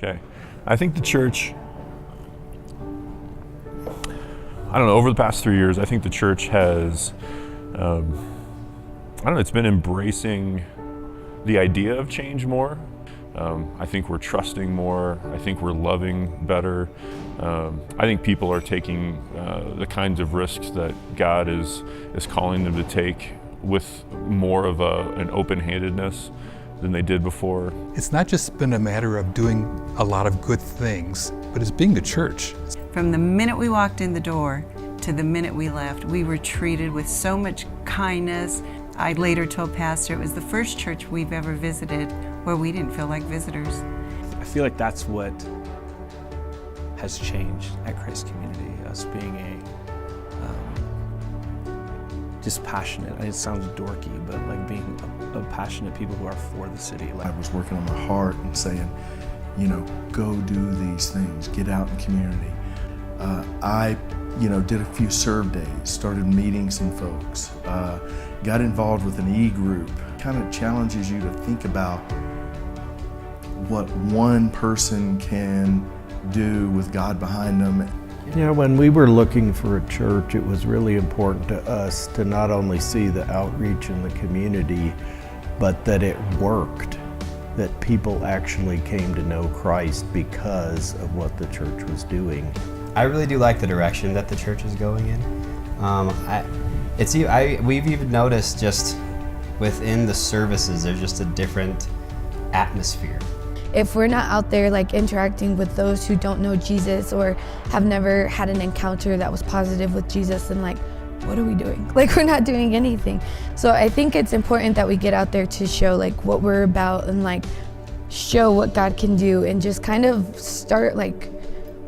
Okay. I think the church, I don't know, over the past 3 years, I think the church has, it's been embracing the idea of change more. I think we're trusting more. I think we're loving better. I think people are taking the kinds of risks that God is calling them to take with more of an open-handedness than they did before. It's not just been a matter of doing a lot of good things, but it's being the church. From the minute we walked in the door to the minute we left, we were treated with so much kindness. I later told Pastor it was the first church we've ever visited where we didn't feel like visitors. I feel like that's what has changed at Christ Community, us being just passionate. It sounds dorky, but like being a passionate people who are for the city. I was working on my heart and saying, go do these things, get out in community. I did a few serve days, started meeting some folks, got involved with an e-group. Kind of challenges you to think about what one person can do with God behind them. When we were looking for a church, it was really important to us to not only see the outreach in the community, but that it worked, that people actually came to know Christ because of what the church was doing. I really do like the direction that the church is going in. We've even noticed just within the services, there's just a different atmosphere. If we're not out there interacting with those who don't know Jesus or have never had an encounter that was positive with Jesus, then what are we doing? We're not doing anything. So I think it's important that we get out there to show what we're about and show what God can do and just kind of start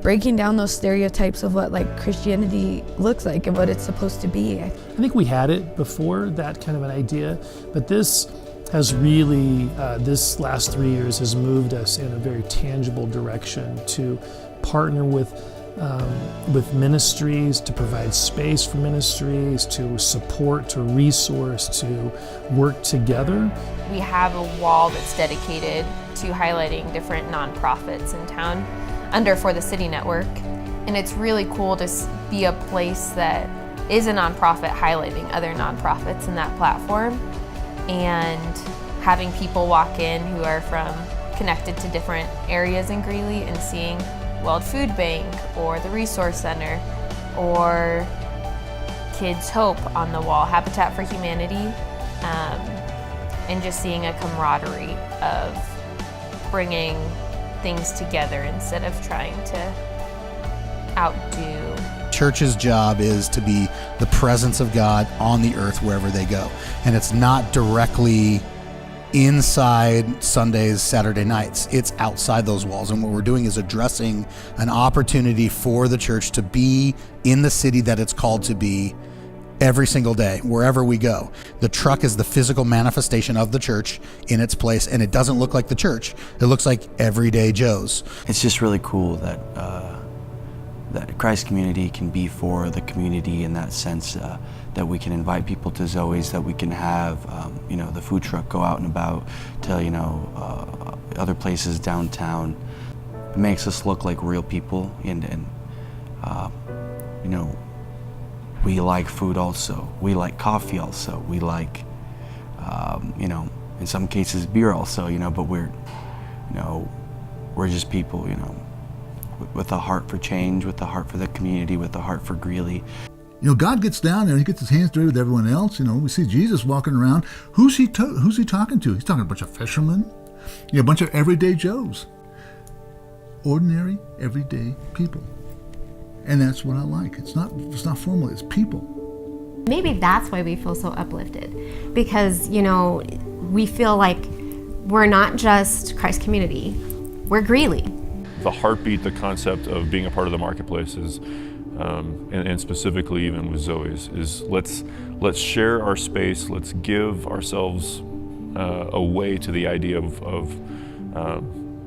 breaking down those stereotypes of what Christianity looks like and what it's supposed to be. I think we had it before, that kind of an idea, but this has really, this last 3 years has moved us in a very tangible direction to partner with ministries, to provide space for ministries, to support, to resource, to work together. We have a wall that's dedicated to highlighting different nonprofits in town under For the City Network. And it's really cool to be a place that is a nonprofit highlighting other nonprofits in that platform, and having people walk in who are connected to different areas in Greeley and seeing World Food Bank or the Resource Center or Kids Hope on the wall, Habitat for Humanity, and just seeing a camaraderie of bringing things together instead of trying to outdo. Church's job is to be the presence of God on the earth wherever they go. And it's not directly inside Sundays, Saturday nights. It's outside those walls. And what we're doing is addressing an opportunity for the church to be in the city that it's called to be every single day, wherever we go. The truck is the physical manifestation of the church in its place, and it doesn't look like the church. It looks like everyday Joes. It's just really cool that that Christ Community can be for the community in that sense, that we can invite people to Zoe's, that we can have the food truck go out and about to other places downtown. It makes us look like real people, and we like food also. We like coffee also. We like in some cases beer also, but we're just people, with a heart for change, with a heart for the community, with a heart for Greeley. God gets down there, he gets his hands dirty with everyone else. We see Jesus walking around. Who's he talking to? He's talking to a bunch of fishermen, a bunch of everyday Joes. Ordinary, everyday people. And that's what I like. It's not formal, it's people. Maybe that's why we feel so uplifted, because, we feel like we're not just Christ Community, we're Greeley. The heartbeat, the concept of being a part of the marketplace is, and specifically even with Zoe's, is let's share our space, let's give ourselves away to the idea of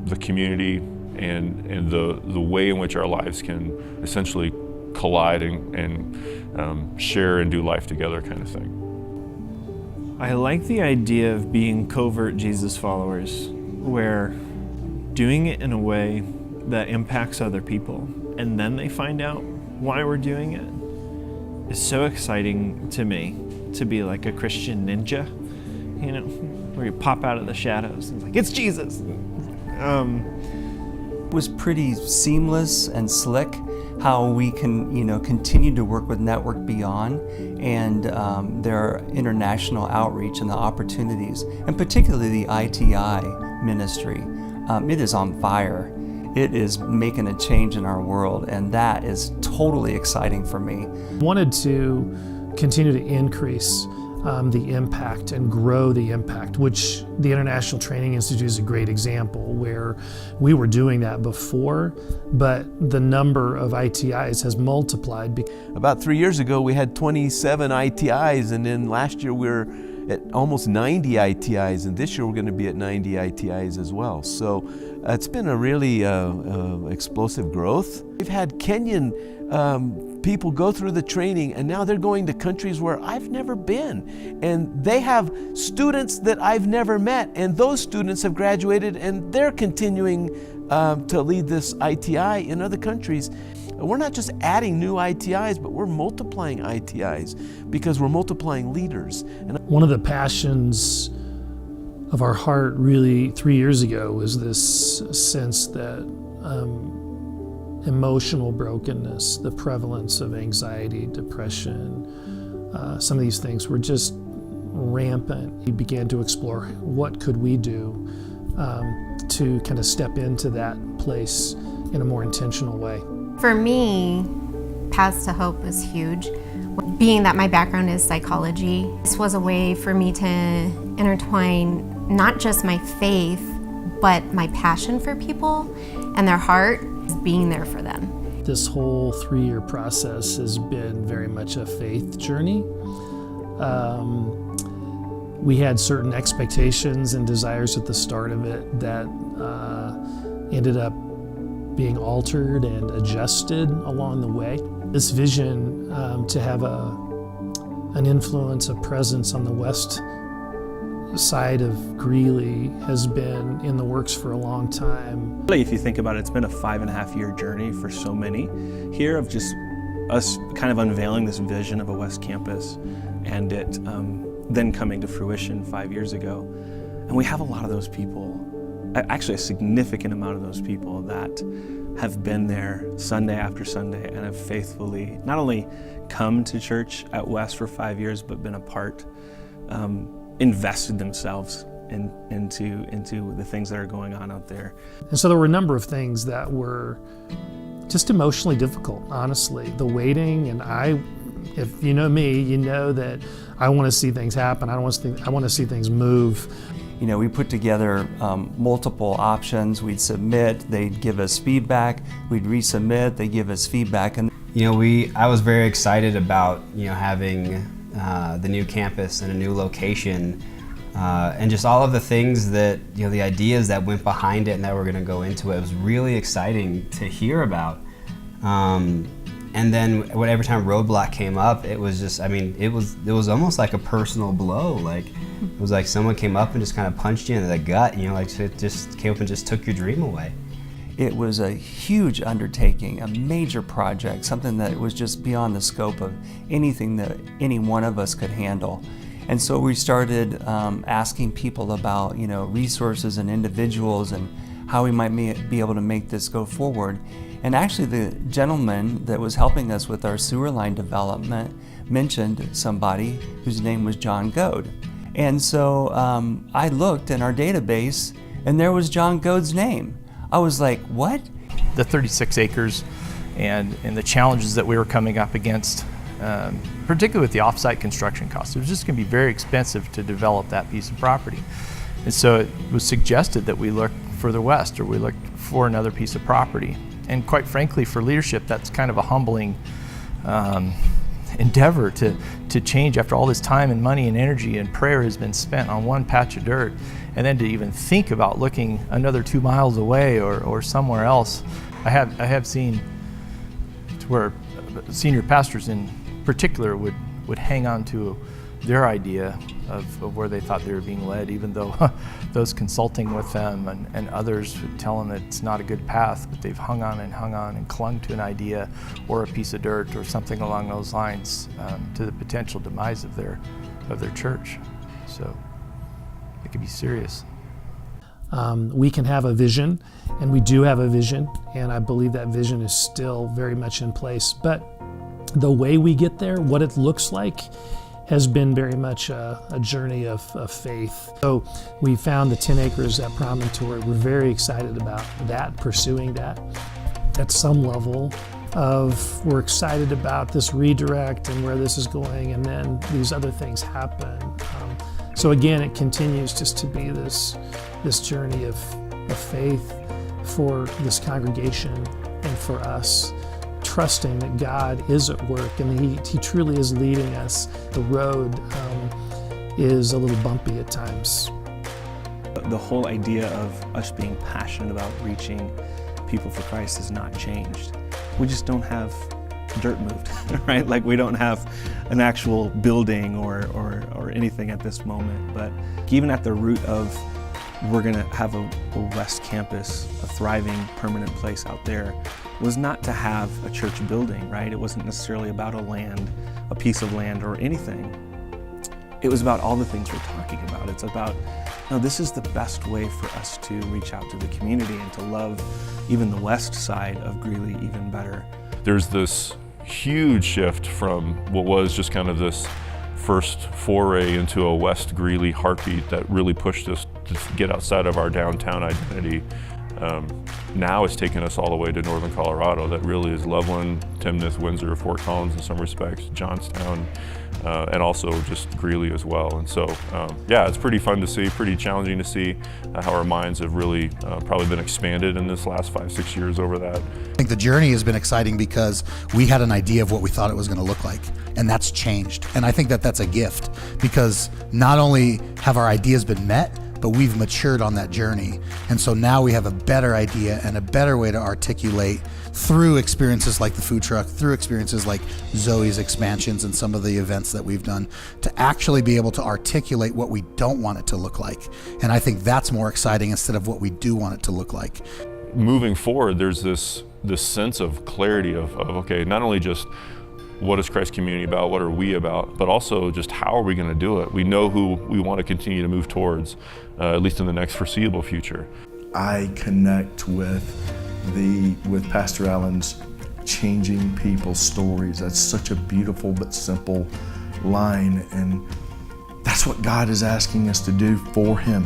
the community and the way in which our lives can essentially collide and share and do life together kind of thing. I like the idea of being covert Jesus followers, where doing it in a way that impacts other people, and then they find out why we're doing it, is so exciting to me, to be like a Christian ninja, you know, where you pop out of the shadows and it's like, it's Jesus. It was pretty seamless and slick how we can, you know, continue to work with Network Beyond and their international outreach and the opportunities, and particularly the ITI ministry. It is on fire. It is making a change in our world, and that is totally exciting for me. Wanted to continue to increase the impact and grow the impact, which the International Training Institute is a great example where we were doing that before, but the number of ITIs has multiplied. About 3 years ago, we had 27 ITIs, and then last year we were at almost 90 ITIs, and this year we're going to be at 90 ITIs as well. So it's been a really explosive growth. We've had Kenyan people go through the training, and now they're going to countries where I've never been, and they have students that I've never met, and those students have graduated and they're continuing to lead this ITI in other countries. We're not just adding new ITIs, but we're multiplying ITIs because we're multiplying leaders. And one of the passions of our heart really 3 years ago was this sense that emotional brokenness, the prevalence of anxiety, depression, some of these things were just rampant. We began to explore what could we do to kind of step into that place in a more intentional way. For me, Paths to Hope was huge. Being that my background is psychology, this was a way for me to intertwine not just my faith, but my passion for people and their heart, being there for them. This whole 3-year process has been very much a faith journey. We had certain expectations and desires at the start of it that ended up being altered and adjusted along the way. This vision to have an influence, a presence on the west side of Greeley has been in the works for a long time. If you think about it, it's been a 5.5-year journey for so many here of just us kind of unveiling this vision of a West Campus, and it then coming to fruition 5 years ago. And we have a lot of those people, actually a significant amount of those people that have been there Sunday after Sunday and have faithfully not only come to church at West for 5 years, but been a part, invested themselves into the things that are going on out there. And so there were a number of things that were just emotionally difficult, honestly. The waiting, and if you know me, you know that I want to see things happen. I want to see things move. You know, we put together multiple options. We'd submit, they'd give us feedback, we'd resubmit, they'd give us feedback. And you know, I was very excited about, you know, having the new campus and a new location, and just all of the things that, you know, the ideas that went behind it and that were going to go into it. It was really exciting to hear about. And then every time roadblock came up, it was just, I mean, it was almost like a personal blow. Like, it was like someone came up and just kind of punched you in the gut, you know, like it just came up and just took your dream away. it was a huge undertaking, a major project, something that was just beyond the scope of anything that any one of us could handle. And so we started asking people about, resources and individuals and how we might be able to make this go forward. And actually the gentleman that was helping us with our sewer line development mentioned somebody whose name was John Goad. And so I looked in our database and there was John Goad's name. I was like, what? The 36 acres and the challenges that we were coming up against, particularly with the off-site construction costs. It was just going to be very expensive to develop that piece of property. And so it was suggested that we look further west, or we look for another piece of property. And quite frankly, for leadership, that's kind of a humbling endeavor to change after all this time and money and energy and prayer has been spent on one patch of dirt, and then to even think about looking another 2 miles away or somewhere else. I have seen to where senior pastors in particular would hang on to their idea of where they thought they were being led, even though those consulting with them and others would tell them that it's not a good path, but they've hung on and clung to an idea or a piece of dirt or something along those lines to the potential demise of their church. So it could be serious. We can have a vision, and we do have a vision, and I believe that vision is still very much in place. But the way we get there, what it looks like, has been very much a journey of faith. So we found the 10 acres at Promontory. We're very excited about that, pursuing that. At some level we're excited about this redirect and where this is going, and then these other things happen. So again, it continues just to be this journey of faith for this congregation and for us, trusting that God is at work and He truly is leading us. The road is a little bumpy at times. The whole idea of us being passionate about reaching people for Christ has not changed. We just don't have dirt moved, right? Like, we don't have an actual building or anything at this moment. But even at the root of we're going to have a West Campus, a thriving, permanent place out there, was not to have a church building, right? It wasn't necessarily about a piece of land or anything. It was about all the things we're talking about. It's about, no, this is the best way for us to reach out to the community and to love even the west side of Greeley even better. There's this huge shift from what was just kind of this first foray into a West Greeley heartbeat that really pushed us to get outside of our downtown identity. Now it's taken us all the way to northern Colorado. That really is Loveland, Timnath, Windsor, Fort Collins in some respects, Johnstown, and also just Greeley as well. And so, yeah, it's pretty fun to see, pretty challenging to see how our minds have really probably been expanded in this last 5-6 years over that. I think the journey has been exciting because we had an idea of what we thought it was going to look like, and that's changed. And I think that that's a gift, because not only have our ideas been met, but we've matured on that journey. And so now we have a better idea and a better way to articulate through experiences like the food truck, through experiences like Zoe's expansions and some of the events that we've done, to actually be able to articulate what we don't want it to look like. And I think that's more exciting instead of what we do want it to look like. Moving forward, there's this sense of clarity of okay, not only just what is Christ Community about, what are we about, but also just how are we going to do it. We know who we want to continue to move towards, at least in the next foreseeable future. I connect with Pastor Allen's changing people's stories. That's such a beautiful but simple line, and that's what God is asking us to do for Him.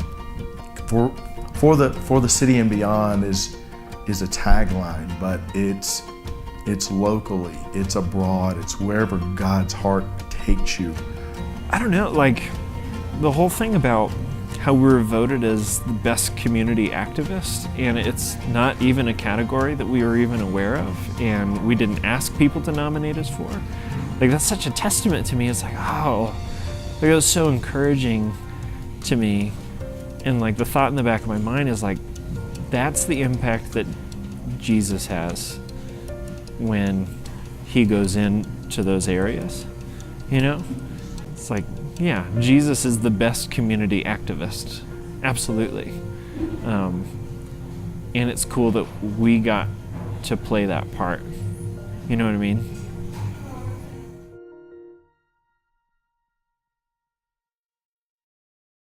For the city and beyond is a tagline, but it's locally, it's abroad, it's wherever God's heart takes you. I don't know, like the whole thing about how we were voted as the best community activist, and it's not even a category that we were even aware of, and we didn't ask people to nominate us for. Like, that's such a testament to me. It's like, oh, like, it was so encouraging to me. And like the thought in the back of my mind is like, that's the impact that Jesus has when He goes into those areas, you know? It's like, yeah, Jesus is the best community activist, absolutely. And it's cool that we got to play that part, you know what I mean?